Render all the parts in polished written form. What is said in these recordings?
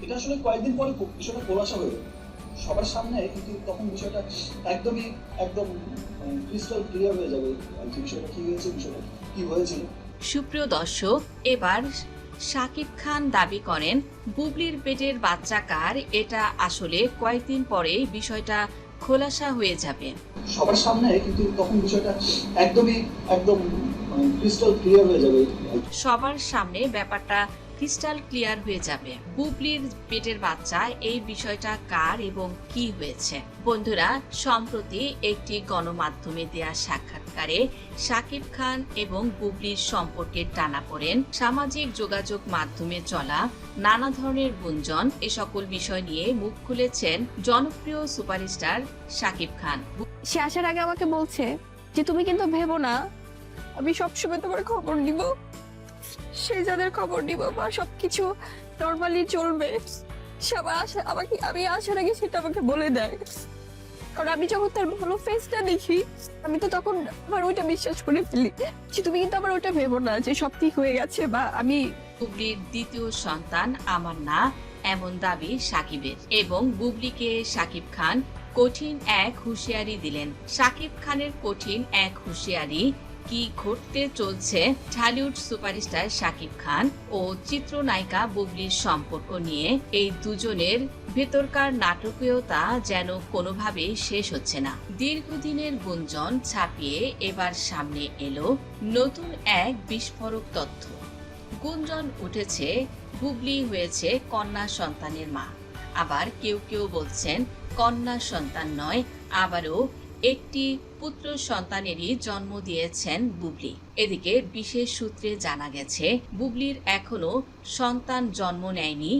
এটা আসলে কয়েকদিন পরে বিষয়টা খোলাসা হয়ে যাবে সবার সামনে, কিন্তু তখন বিষয়টা একদমই একদম ক্রিস্টাল ক্লিয়ার হয়ে যাবে যে বিষয়টা কি হয়েছে, বিষয়টা কি হয়েছিল। সুপ্রিয় দর্শক, এবার শাকিব খান দাবি করেন বুবলির পেটের বাচ্চা কার, এটা আসলে কয়েকদিন পরেই বিষয়টা খোলাসা হয়ে যাবে। সবার সামনে, কিন্তু তখন বিষয়টা একদমই একদম ক্রিস্টাল ক্লিয়ার হয়ে যাবে। সবার সামনে ব্যাপারটা ক্রিস্টাল ক্লিয়ার হয়ে যাবে। বুবলির পেটের বাচ্চা, এই বিষয়টা কার এবং কি হয়েছে। বন্ধুরা, সম্প্রতি একটি গণমাধ্যমে দেয়া সাক্ষাৎকারে শাকিব খান এবং বুবলির সম্পর্কের টানাপোড়েন, সামাজিক যোগাযোগ মাধ্যমে চলা নানা ধরনের গুঞ্জন, এ সকল বিষয় নিয়ে মুখ খুলেছেন জনপ্রিয় সুপারস্টার শাকিব খান। সে আসার আগে আমাকে বলছে যে তুমি কিন্তু ভেবো না আমি সবসময় তোমার খবর নিব, সে যাদের খবর নিব বা সবকিছু নর্মালি চলবে। আমাকে আমি আসার আগে সেটা আমাকে বলে দেয়, কারণ আমি যখন তার ভালো ফেসটা দেখি আমি তো তখন আমার ওইটা বিশ্বাস করে ফেলি যে তুমি কিন্তু আমার ওইটা ভেবো না যে সব ঠিক হয়ে গেছে বা আমি। বুবলির দ্বিতীয় সন্তান আমার না, এমন দাবি সাকিবের, এবং বুবলিকে শাকিব খান কঠিন এক হুঁশিয়ারি দিলেন। শাকিব খানের কঠিন এক হুঁশিয়ারি, কি ঘটতে চলছে ঢালিউড সুপারস্টার শাকিব খান ও চিত্রনায়িকা বুবলির সম্পর্ক নিয়ে। এই দুজনের ভেতরকার নাটকীয়তা যেন কোনোভাবেই শেষ হচ্ছে না। দীর্ঘদিনের গুঞ্জন ছাপিয়ে এবার সামনে এলো নতুন এক বিস্ফোরক তথ্য। গুঞ্জন উঠেছে বুবলি হয়েছে কন্যা সন্তানের মা। আবার কেউ কেউ বলছেন কন্যা সন্তান নয়, আবারও একটি পুত্র সন্তানেরই জন্ম দিয়েছেন বুবলি। এদিকে বিশেষ সূত্রে জানা গেছে বুবলির এখনো সন্তান জন্ম নেয়নি।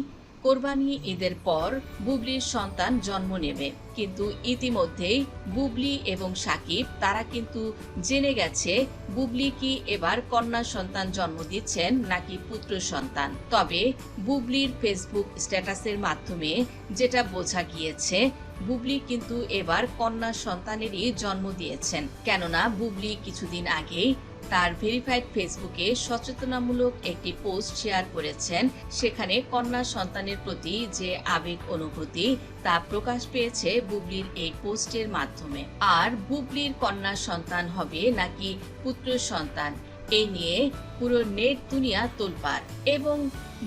কোরবানি ঈদের পর বুবলির সন্তান জন্ম নেবে, কিন্তু ইতিমধ্যেই বুবলি এবং সাকিব তারা কিন্তু জেনে গেছে বুবলি কি এবার কন্যা সন্তান জন্ম দিচ্ছেন নাকি পুত্র সন্তান। তবে বুবলির ফেসবুক স্ট্যাটাসের মাধ্যমে যেটা বোঝা গিয়েছে, বুবলি কিন্তু এবার কন্যা সন্তানেরই জন্ম দিয়েছেন। কেননা বুবলি কিছুদিন আগেই তার ভেরিফাইড ফেসবুকে সচেতনামূলক একটি পোস্ট শেয়ার করেছেন। সেখানে কন্যা সন্তানের প্রতি যে আবেগ অনুভূতি তা প্রকাশ পেয়েছে বুবলির এই পোস্টের মাধ্যমে। আর বুবলির কন্যা সন্তান হবে নাকি পুত্র সন্তান, এ নিয়ে পুরো নেট দুনিয়া তোলপাড়। এবং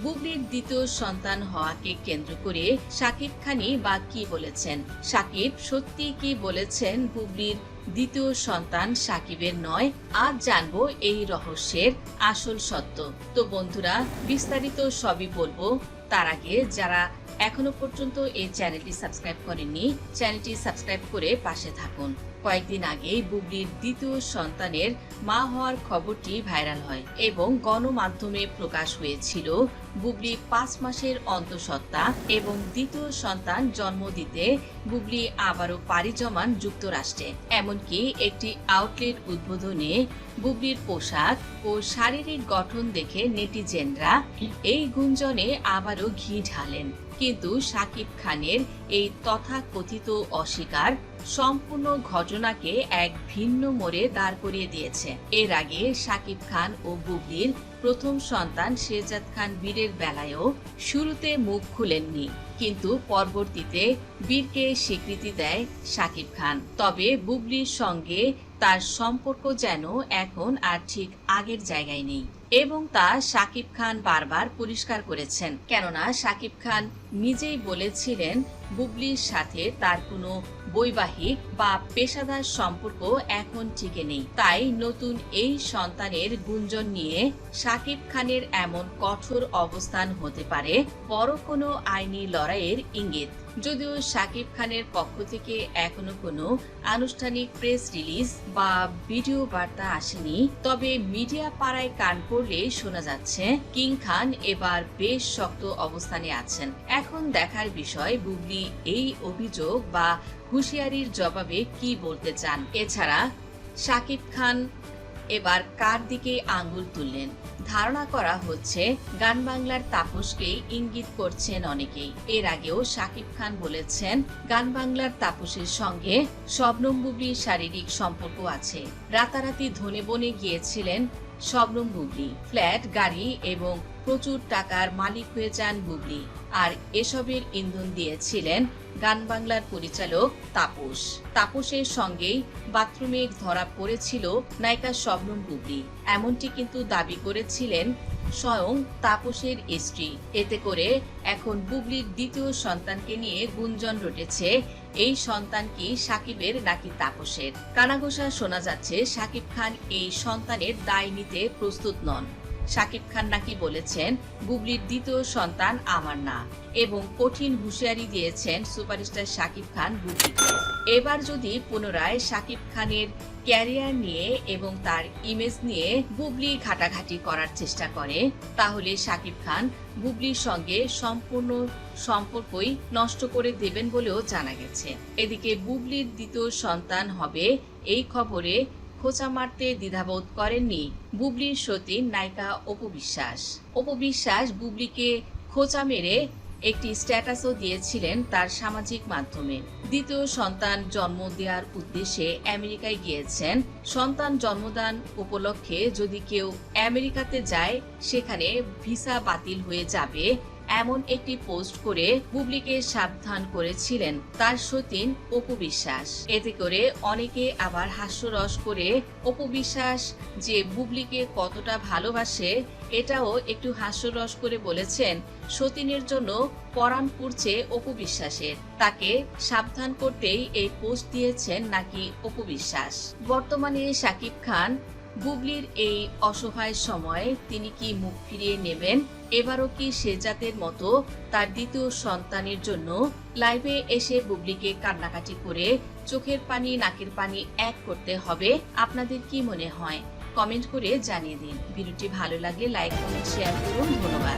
বুবলির দ্বিতীয় সন্তান হওয়াকে কেন্দ্র করে শাকিব খানই বা কি বলেছেন। শাকিব সত্যি কি বলেছেন বুবলির দ্বিতীয় সন্তান সাকিবের নয়? আজ জানবো এই রহস্যের আসল সত্য। তো বন্ধুরা, বিস্তারিত সবই বলবো। তার আগে যারা এখনো পর্যন্ত এই চ্যানেলটি সাবস্ক্রাইব করেননি, চ্যানেলটি সাবস্ক্রাইব করে পাশে থাকুন। কয়েকদিন আগেই বুবলির দ্বিতীয় সন্তানের মা হওয়ার খবরটি ভাইরাল হয় এবং গণমাধ্যমে প্রকাশ হয়েছিল বুবলি 5 মাসের অন্তঃসত্ত্বা এবং দ্বিতীয় সন্তান জন্ম দিতে বুবলি আবারও পাড়ি জমান যুক্তরাষ্ট্রে। এমনকি একটি আউটলেট উদ্বোধনে বুবলির পোশাক ও শারীরিক গঠন দেখে নেটিজেনরা এই গুঞ্জনে আবারও ঘি ঢালেন। কিন্তু শাকিব খানের এই তথাকথিত অস্বীকার সম্পূর্ণ ঘটনাকে এক ভিন্ন মোড়ে দাঁড় করিয়ে দিয়েছে। এর আগে শাকিব খান ও বুবলির প্রথম সন্তান শেহজাদ খান বীরের বেলায়ও শুরুতে মুখ খুলেননি, কিন্তু পরবর্তীতে বীরকে স্বীকৃতি দেয় শাকিব খান। তবে বুবলির সঙ্গে তার সম্পর্ক যেন এখন আর ঠিক আগের জায়গায় নেই, এবং তা শাকিব খান বারবার পরিষ্কার করেছেন। কেননা শাকিব খান নিজেই বলেছিলেন বুবলির সাথে তার কোনো বৈবাহিক বা পেশাদার সম্পর্ক এখন টিকে নেই। তাই নতুন এই সন্তানের গুঞ্জন নিয়ে শাকিব খানের এমন কঠোর অবস্থান হতে পারে বড় কোনো আইনি লড়াইয়ের ইঙ্গিত। যদিও শাকিব খানের পক্ষ থেকে এখনো কোনো আনুষ্ঠানিক প্রেস রিলিজ বা ভিডিও বার্তা আসেনি, তবে মিডিয়া পাড়ায় কান পড়লে শোনা যাচ্ছে কিং খান এবার বেশ শক্ত অবস্থানে আছেন। এখন দেখার বিষয় বুবলি এই অভিযোগ বা হুঁশিয়ারির জবাবে কি বলতে চান। এছাড়া শাকিব খান এবার কার দিকে আঙ্গুল তুললেন? ধারণা করা হচ্ছে গান বাংলার তাপসকেই ইঙ্গিত করছেন অনেকেই। এর আগেও শাকিব খান বলেছেন গান বাংলার তাপসের সঙ্গে শবনম বুবলির শারীরিক সম্পর্ক আছে। রাতারাতি ধনে বনে গিয়েছিলেন শবনম বুবলি। ফ্ল্যাট, গাড়ি এবং প্রচুর টাকার মালিক হয়ে যান বুবলি। আর এসবের ইন্ধন দিয়েছিলেন গান বাংলার পরিচালক তাপস। তাপসের সঙ্গেই বাথরুমে ধরা পড়েছিল নায়িকা শবনম বুবলি, এমনটি কিন্তু দাবি করেছিলেন স্বয়ং তাপসের স্ত্রী। এতে করে এখন বুবলির দ্বিতীয় সন্তানকে নিয়ে গুঞ্জন রটেছে, এই সন্তান কি সাকিবের নাকি তাপসের। কানাঘোষা শোনা যাচ্ছে সাকিব খান এই সন্তানের দায় নিতে প্রস্তুত নন। সাকিব খান নাকি বলেছেন বুবলির দ্বিতীয় সন্তান আমার না, এবং কঠিন হুঁশিয়ারি দিয়েছেন সুপারস্টার সাকিব খান বুবলিকে। এবার যদি পুনরায় সাকিব খানের ক্যারিয়ার নিয়ে এবং তার ইমেজ নিয়ে বুবলি ঘাটাঘাটি করার চেষ্টা করে, তাহলে সাকিব খান বুবলির সঙ্গে সম্পূর্ণ সম্পর্কই নষ্ট করে দেবেন বলেও জানা গেছে। এদিকে বুবলির দ্বিতীয় সন্তান হবে এই খবরে খোঁচা মারতে দ্বিধাবোধ করেননি বুবলির সতীন নায়িকা অপু বিশ্বাস। অপু বিশ্বাস বুবলিকে খোঁচা মেরে একটি স্ট্যাটাসও দিয়েছিলেন তার সামাজিক মাধ্যমে। দ্বিতীয় সন্তান জন্ম দেওয়ার উদ্দেশ্যে আমেরিকায় গিয়েছেন। সন্তান জন্মদান উপলক্ষে যদি কেউ আমেরিকাতে যায়, সেখানে ভিসা বাতিল হয়ে যাবে, এমন একটি পোস্ট করে বুবলিকে সাবধান করেছিলেন তার সতীন অপু বিশ্বাস। এতে করে অনেকে আবার হাস্যরস করে অপু বিশ্বাস যে বুবলিকে কতটা ভালোবাসে এটাও একটু হাস্যরস করে বলেছেন সতীনের জন্য পরাণ পুড়ছে অপু বিশ্বাসের। তাকে সাবধান করতেই এই পোস্ট দিয়েছেন নাকি অপু বিশ্বাস। বর্তমানে সাকিব খান বুবলির এই অসহায় সময়ে তিনি কি মুখ ফিরিয়ে নেবেন? এবারও কি সে জাতের মতো তার দ্বিতীয় সন্তানের জন্য লাইভে এসে বুবলিকে কান্নাকাটি করে চোখের পানি নাকের পানি এক করতে হবে? আপনাদের কি মনে হয়? কমেন্ট করে জানিয়ে দিন। ভিডিওটি ভালো লাগলে লাইক, কমেন্ট, শেয়ার করুন। ধন্যবাদ।